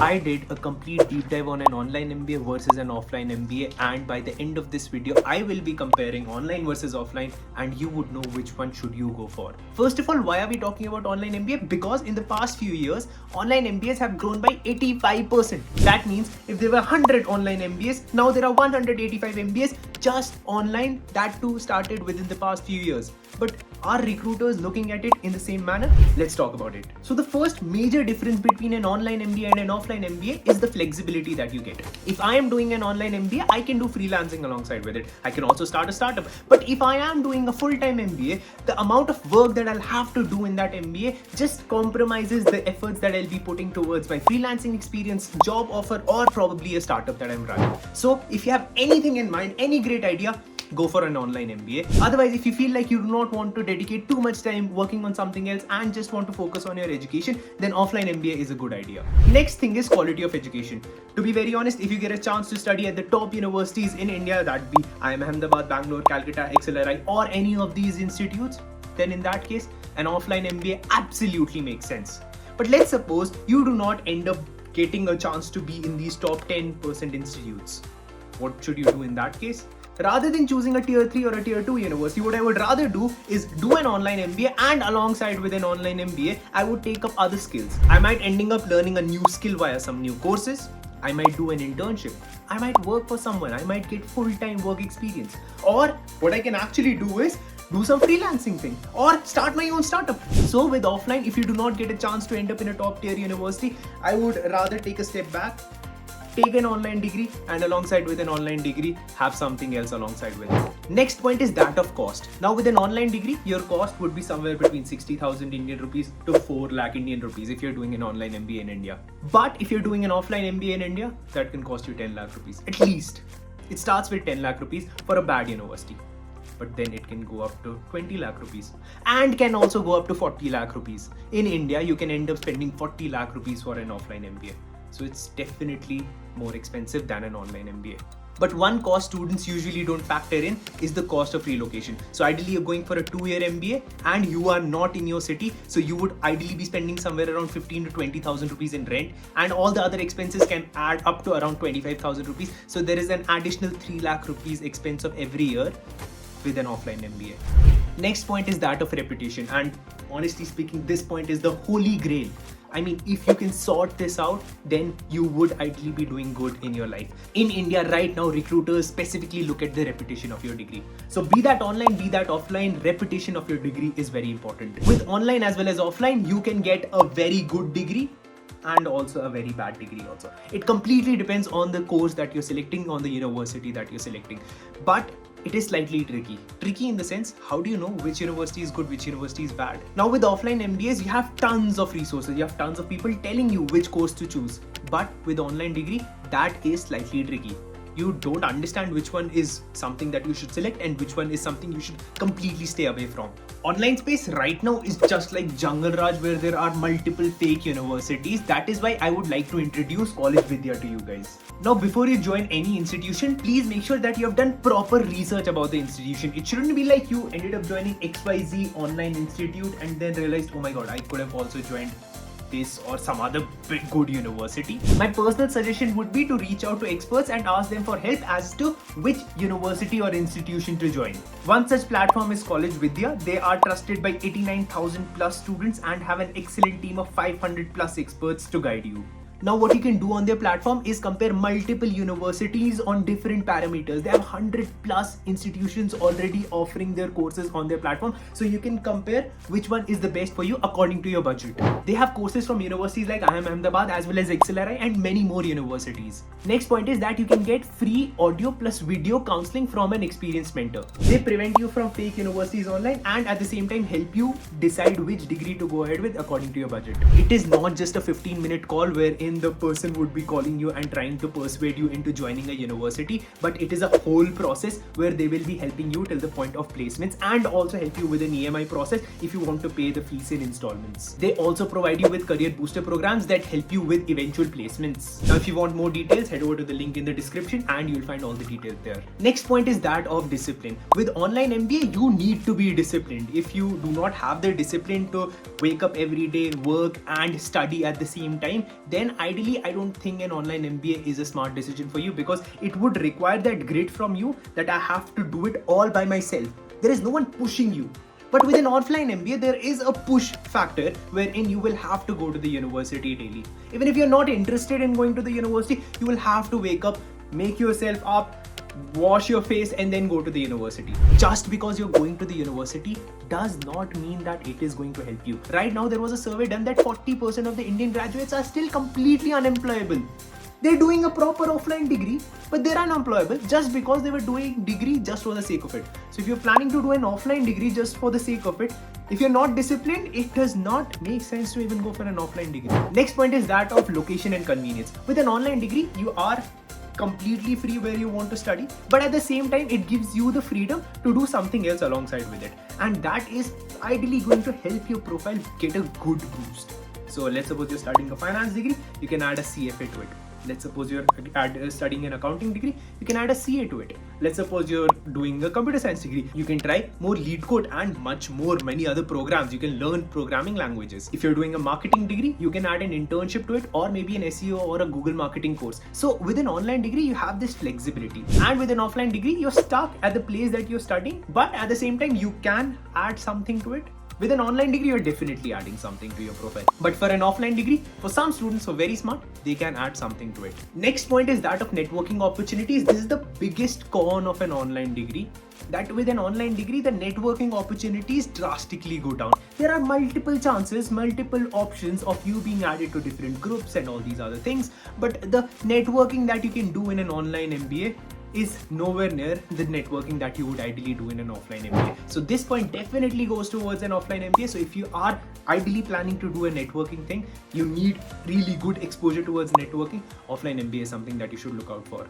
I did a complete deep dive on an online MBA versus an offline MBA, and by the end of this video I will be comparing online versus offline, and you would know which one should you go for. First of all, why are we talking about online MBA? Because in the past few years online MBAs have grown by 85%. That means if there were 100 online MBAs, now there are 185 MBAs just online, that too started within the past few years. But are recruiters looking at it in the same manner? Let's talk about it. So the first major difference between an online MBA and an offline MBA is the flexibility that you get. If I am doing an online MBA, I can do freelancing alongside with it. I can also start a startup. But if I am doing a full-time MBA, the amount of work that I'll have to do in that MBA just compromises the efforts that I'll be putting towards my freelancing experience, job offer, or probably a startup that I'm running. So if you have anything in mind, any great idea, go for an online MBA. Otherwise, if you feel like you do not want to dedicate too much time working on something else and just want to focus on your education, then offline MBA is a good idea. Next thing is quality of education. To be very honest, if you get a chance to study at the top universities in India, that be IIM Ahmedabad, Bangalore, Calcutta, XLRI, or any of these institutes, then in that case, an offline MBA absolutely makes sense. But let's suppose you do not end up getting a chance to be in these top 10% institutes. What should you do in that case? Rather than choosing a tier 3 or a tier 2 university, what I would rather do is do an online MBA, and alongside with an online MBA, I would take up other skills. I might ending up learning a new skill via some new courses. I might do an internship. I might work for someone. I might get full-time work experience. Or what I can actually do is do some freelancing thing or start my own startup. So with offline, if you do not get a chance to end up in a top tier university, I would rather take a step back, take an online degree, and alongside with an online degree, have something else alongside with it. Next point is that of cost. Now with an online degree, your cost would be somewhere between 60,000 Indian rupees to 4 lakh Indian rupees if you're doing an online MBA in India. But if you're doing an offline MBA in India, that can cost you 10 lakh rupees. At least. It starts with 10 lakh rupees for a bad university. But then it can go up to 20 lakh rupees and can also go up to 40 lakh rupees. In India, you can end up spending 40 lakh rupees for an offline MBA. So it's definitely more expensive than an online MBA. But one cost students usually don't factor in is the cost of relocation. So ideally you're going for a 2-year MBA and you are not in your city. So you would ideally be spending somewhere around 15 to 20,000 rupees in rent, and all the other expenses can add up to around 25,000 rupees. So there is an additional 3 lakh rupees expense of every year with an offline MBA. Next point is that of reputation, and honestly speaking, this point is the holy grail. I mean, if you can sort this out, then you would ideally be doing good in your life. In India right now, recruiters specifically look at the reputation of your degree. So be that online, be that offline, reputation of your degree is very important. With online as well as offline, you can get a very good degree and also a very bad degree also. It completely depends on the course that you're selecting, on the university that you're selecting. But it is slightly tricky. Tricky in the sense, how do you know which university is good, which university is bad? Now with offline MBAs, you have tons of resources, you have tons of people telling you which course to choose. But with online degree, that is slightly tricky. You don't understand which one is something that you should select and which one is something you should completely stay away from. Online space right now is just like Jungle Raj, where there are multiple fake universities. That is why I would like to introduce College Vidya to you guys. Now before you join any institution, please make sure that you have done proper research about the institution. It shouldn't be like you ended up joining XYZ online institute and then realized, oh my god, I could have also joined this or some other big good university. My personal suggestion would be to reach out to experts and ask them for help as to which university or institution to join. One such platform is College Vidya. They are trusted by 89,000 plus students and have an excellent team of 500 plus experts to guide you. Now what you can do on their platform is compare multiple universities on different parameters. They have 100 plus institutions already offering their courses on their platform. So you can compare which one is the best for you according to your budget. They have courses from universities like IIM Ahmedabad as well as XLRI and many more universities. Next point is that you can get free audio plus video counseling from an experienced mentor. They prevent you from fake universities online and at the same time help you decide which degree to go ahead with according to your budget. It is not just a 15-minute call wherein the person would be calling you and trying to persuade you into joining a university, but it is a whole process where they will be helping you till the point of placements and also help you with an EMI process if you want to pay the fees in installments. They also provide you with career booster programs that help you with eventual placements. Now if you want more details, head over to the link in the description and you'll find all the details there. Next point is that of discipline. With online MBA, you need to be disciplined. If you do not have the discipline to wake up every day, work and study at the same time, then ideally, I don't think an online MBA is a smart decision for you, because it would require that grit from you that I have to do it all by myself. There is no one pushing you. But with an offline MBA, there is a push factor wherein you will have to go to the university daily. Even if you're not interested in going to the university, you will have to wake up, make yourself up, wash your face, and then go to the university. Just because you're going to the university does not mean that it is going to help you. Right now, there was a survey done that 40% of the Indian graduates are still completely unemployable. They're doing a proper offline degree, but they're unemployable just because they were doing degree just for the sake of it. So if you're planning to do an offline degree just for the sake of it, if you're not disciplined, it does not make sense to even go for an offline degree. Next point is that of location and convenience. With an online degree, you are completely free where you want to study, but at the same time, it gives you the freedom to do something else alongside with it. And that is ideally going to help your profile get a good boost. So let's suppose you're studying a finance degree, you can add a CFA to it. Let's suppose you're studying an accounting degree, you can add a CA to it. Let's suppose you're doing a computer science degree, you can try more lead code and many other programs. You can learn programming languages. If you're doing a marketing degree, you can add an internship to it, or maybe an SEO or a Google marketing course. So with an online degree, you have this flexibility. And with an offline degree, you're stuck at the place that you're studying, but at the same time, you can add something to it. With an online degree, you're definitely adding something to your profile. But for an offline degree, for some students who are very smart, they can add something to it. Next point is that of networking opportunities. This is the biggest con of an online degree. That with an online degree, the networking opportunities drastically go down. There are multiple chances, multiple options of you being added to different groups and all these other things. But the networking that you can do in an online MBA is nowhere near the networking that you would ideally do in an offline MBA. So this point definitely goes towards an offline MBA. So if you are ideally planning to do a networking thing, you need really good exposure towards networking. Offline MBA is something that you should look out for.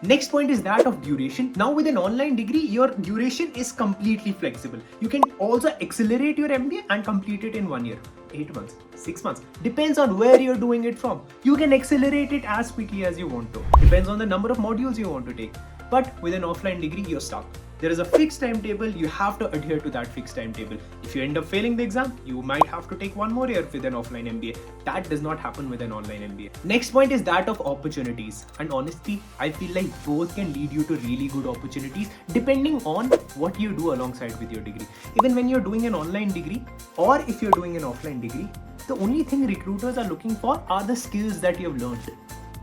Next point is that of duration. Now with an online degree, your duration is completely flexible. You can also accelerate your MBA and complete it in 1 year, 8 months, 6 months. Depends on where you're doing it from. You can accelerate it as quickly as you want to. Depends on the number of modules you want to take. But with an offline degree, you're stuck. There is a fixed timetable. You have to adhere to that fixed timetable. If you end up failing the exam, you might have to take 1 more year with an offline MBA. That does not happen with an online MBA. Next point is that of opportunities. And honestly, I feel like both can lead you to really good opportunities depending on what you do alongside with your degree. Even when you're doing an online degree, or if you're doing an offline degree, the only thing recruiters are looking for are the skills that you've learned.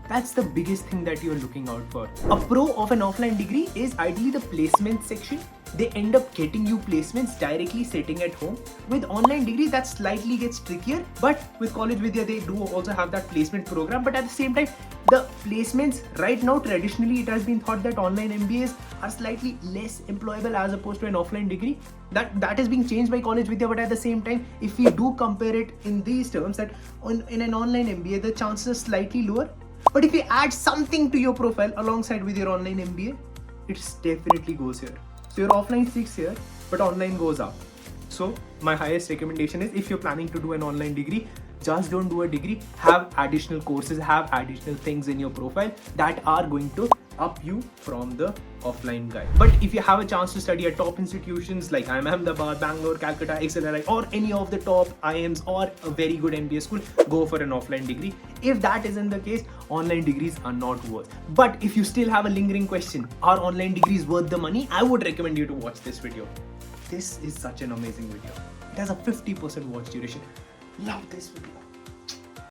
That's the biggest thing that you're looking out for. A pro of an offline degree is ideally the placement section. They end up getting you placements directly sitting at home. With online degree, that slightly gets trickier, but with College Vidya, they do also have that placement program. But at the same time, the placements right now, traditionally, it has been thought that online MBAs are slightly less employable as opposed to an offline degree. That is being changed by College Vidya, but at the same time, if we do compare it in these terms, that in an online MBA, the chances are slightly lower. But if you add something to your profile alongside with your online MBA, it definitely goes here. So your offline sticks here, but online goes up. So my highest recommendation is, if you're planning to do an online degree, just don't do a degree. Have additional courses, have additional things in your profile that are going to up you from the offline guy. But if you have a chance to study at top institutions like IIM Ahmedabad, Bangalore, Calcutta, XLRI, or any of the top IIMs or a very good MBA school, go for an offline degree. If that isn't the case, online degrees are not worth. But if you still have a lingering question, are online degrees worth the money? I would recommend you to watch this video. This is such an amazing video. It has a 50% watch duration. Love this video.